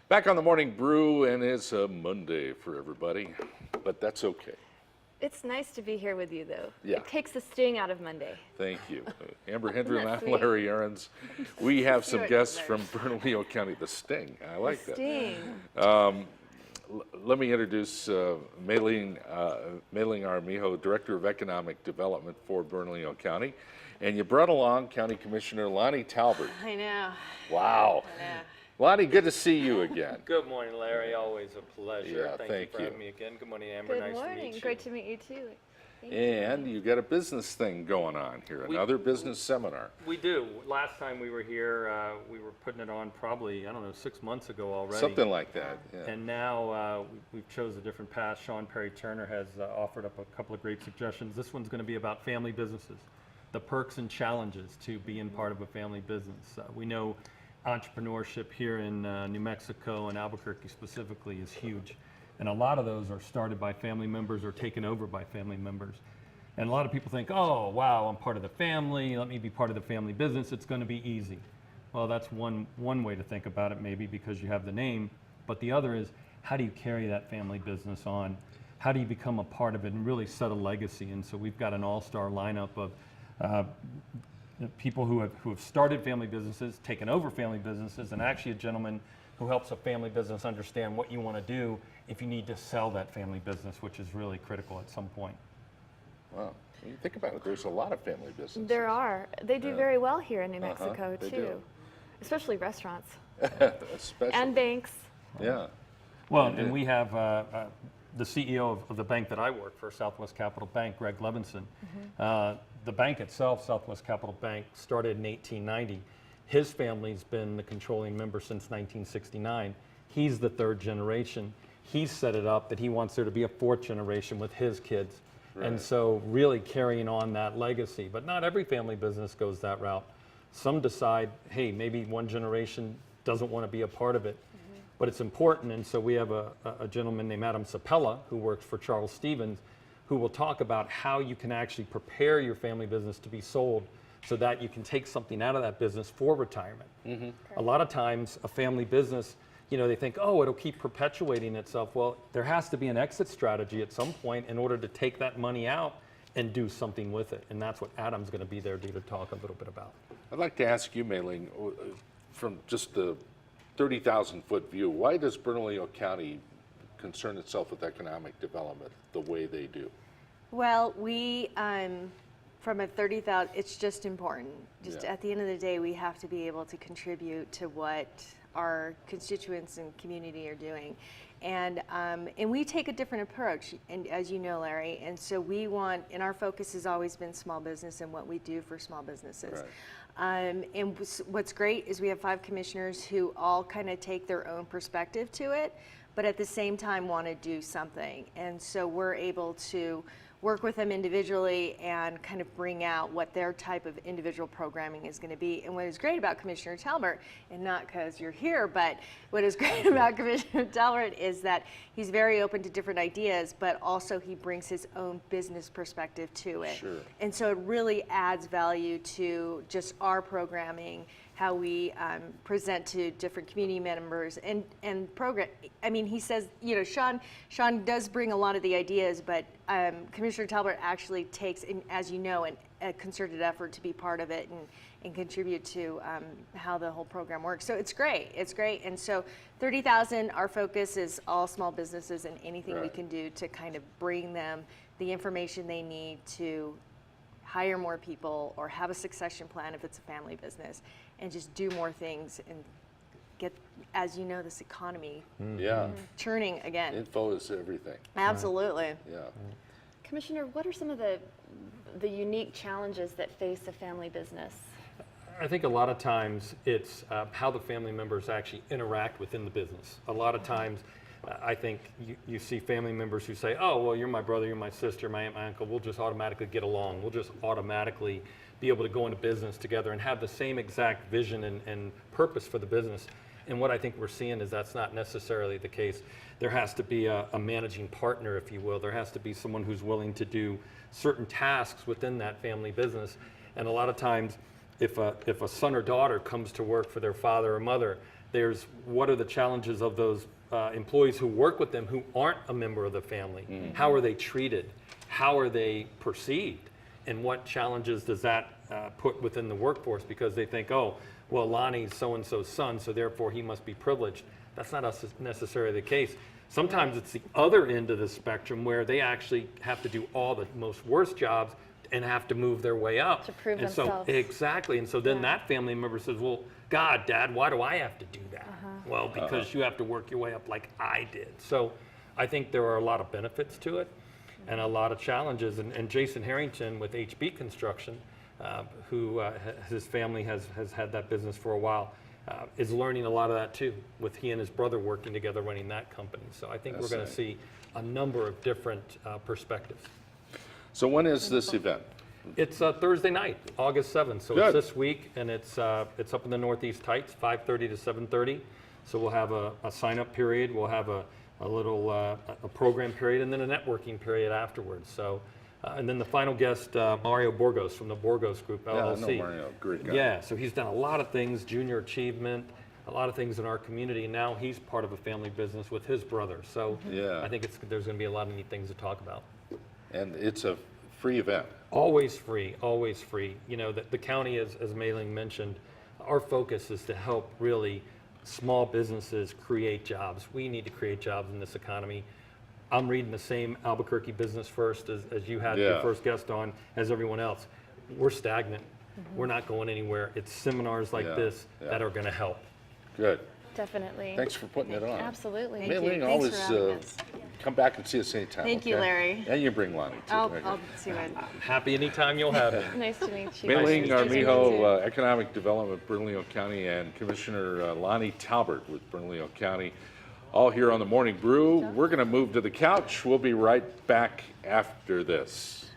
Back on the morning brew, and it's a Monday for everybody, but that's okay. It's nice to be here with you, though. Yeah. It takes the sting out of Monday. Thank you. Amber Hendry and I'm sweet? Larry Aarons. We have some You're guests there. from Bernalillo County. The Sting, I like that. Sting. Let me introduce Mayling Armijo, Director of Economic Development for Bernalillo County. And you brought along County Commissioner Lonnie Talbert. I know. Wow. I know. Lonnie, good to see you again. Good morning, Larry. Always a pleasure. Yeah, Thank thank you for you. having me again. Good morning, Amber. Good nice to morning. meet you. Great to meet you, too. Thank you. And you got a business thing going on here, another business seminar. We do. Last time we were here, we were putting it on probably, I don't know, 6 months ago already. Something like that, yeah. And now we've chose a different path. Sean Perry Turner has offered up a couple of great suggestions. This one's going to be about family businesses, the perks and challenges to being part of a family business. We know entrepreneurship here in New Mexico and Albuquerque specifically is huge. And a lot of those are started by family members or taken over by family members. And a lot of people think, oh, wow, I'm part of the family. Let me be part of the family business. It's going to be easy. Well, that's one way to think about it, maybe because you have the name. But the other is, how do you carry that family business on? How do you become a part of it and really set a legacy? And so we've got an all-star lineup of people who have started family businesses, taken over family businesses, and actually a gentleman who helps a family business understand what you want to do if you need to sell that family business, which is really critical at some point. Wow. When you think about it, there's a lot of family businesses. There are. They do very well here in New Uh-huh, Mexico, they too. do. Especially restaurants. Especially. And banks. Yeah. Well, and we have the CEO of the bank that I work for, Southwest Capital Bank, Greg Levinson. The bank itself, Southwest Capital Bank, started in 1890. His family's been the controlling member since 1969. He's the third generation. He's set it up that he wants there to be a fourth generation with his kids. Right. And so really carrying on that legacy. But not every family business goes that route. Some decide, hey, maybe one generation doesn't want to be a part of it. But it's important, and so we have a gentleman named Adam Sapella who works for Charles Stevens, who will talk about how you can actually prepare your family business to be sold so that you can take something out of that business for retirement. A lot of times a family business, you know, they think, oh, it'll keep perpetuating itself. Well, there has to be an exit strategy at some point in order to take that money out and do something with it. And that's what Adam's going to be there to talk a little bit about. I'd like to ask you, Mayling, from just the 30,000-foot view, why does Bernalillo County concern itself with economic development the way they do? Well, we, from a 30,000, it's just important. Just Yeah. at the end of the day, we have to be able to contribute to what our constituents and community are doing. And we take a different approach, and as you know, Larry, and so we want, and our focus has always been small business and what we do for small businesses. Right. And what's great is we have 5 commissioners who all kind of take their own perspective to it, but at the same time want to do something. And so we're able to work with them individually and kind of bring out what their type of individual programming is going to be. And what is great about Commissioner Talbert, and not because you're here, but what is great about Commissioner Talbert is that he's very open to different ideas, but also he brings his own business perspective to it. Sure. And so it really adds value to just our programming, how we present to different community members and program. I mean, he says, you know, Sean does bring a lot of the ideas, but Commissioner Talbert actually takes, as you know, a concerted effort to be part of it and contribute to how the whole program works. So it's great. It's great. And so 30,000, our focus is all small businesses and anything we can do to kind of bring them the information they need to hire more people or have a succession plan if it's a family business, and just do more things and get, as you know, this economy churning again. Info is everything. Absolutely. Yeah. Commissioner, what are some of the unique challenges that face a family business? I think a lot of times it's how the family members actually interact within the business. A lot of times I think you see family members who say, oh, well, you're my brother, you're my sister, my aunt, my uncle, we'll just automatically get along. We'll just automatically be able to go into business together and have the same exact vision and purpose for the business. And what I think we're seeing is that's not necessarily the case. There has to be a managing partner, if you will. There has to be someone who's willing to do certain tasks within that family business. And a lot of times, if a son or daughter comes to work for their father or mother, There's what are the challenges of those employees who work with them who aren't a member of the family? How are they treated? How are they perceived? And what challenges does that put within the workforce? Because they think, oh, well, Lonnie's so-and-so's son, so therefore he must be privileged. That's not necessarily the case. Sometimes it's the other end of the spectrum where they actually have to do all the most worst jobs and have to move their way up. To prove and themselves. So, exactly. And so then that family member says, well, God, Dad, why do I have to do that? Well, because you have to work your way up like I did. So I think there are a lot of benefits to it and a lot of challenges. And Jason Harrington with HB Construction, who his family has had that business for a while, is learning a lot of that too, with he and his brother working together running that company. So I think we're going to see a number of different perspectives. So when is this event? It's Thursday night, August 7th. So Good. it's this week, and it's up in the Northeast Heights, 5:30 to 7:30. So we'll have a sign-up period. We'll have a little a program period, and then a networking period afterwards. So, and then the final guest, Mario Borgos from the Borgos Group, LLC. Yeah, I know Mario, great guy. Yeah, so he's done a lot of things, junior achievement, a lot of things in our community, and now he's part of a family business with his brother. So Yeah. I think there's going to be a lot of neat things to talk about. And it's a free event. Always free, always free. You know, the county, as Mayling mentioned, our focus is to help really small businesses create jobs. We need to create jobs in this economy. I'm reading the same Albuquerque Business First as you had your Yeah. first guest on, as everyone else. We're stagnant. We're not going anywhere. It's seminars like Yeah, this yeah. that are going to help. Good. Definitely. Thanks for putting it on. Absolutely. Thank you. Mayling, Thanks always for having us. come back and see us anytime. Thank you, okay? Larry. And you bring Lonnie too. I'll Okay. see what. Happy anytime you'll have it. Nice to meet you. Mayling Nice to meet you Armijo, too. Economic Development, Bernalillo County, and Commissioner Lonnie Talbert with Bernalillo County, all here on the Morning Brew. We're going to move to the couch. We'll be right back after this.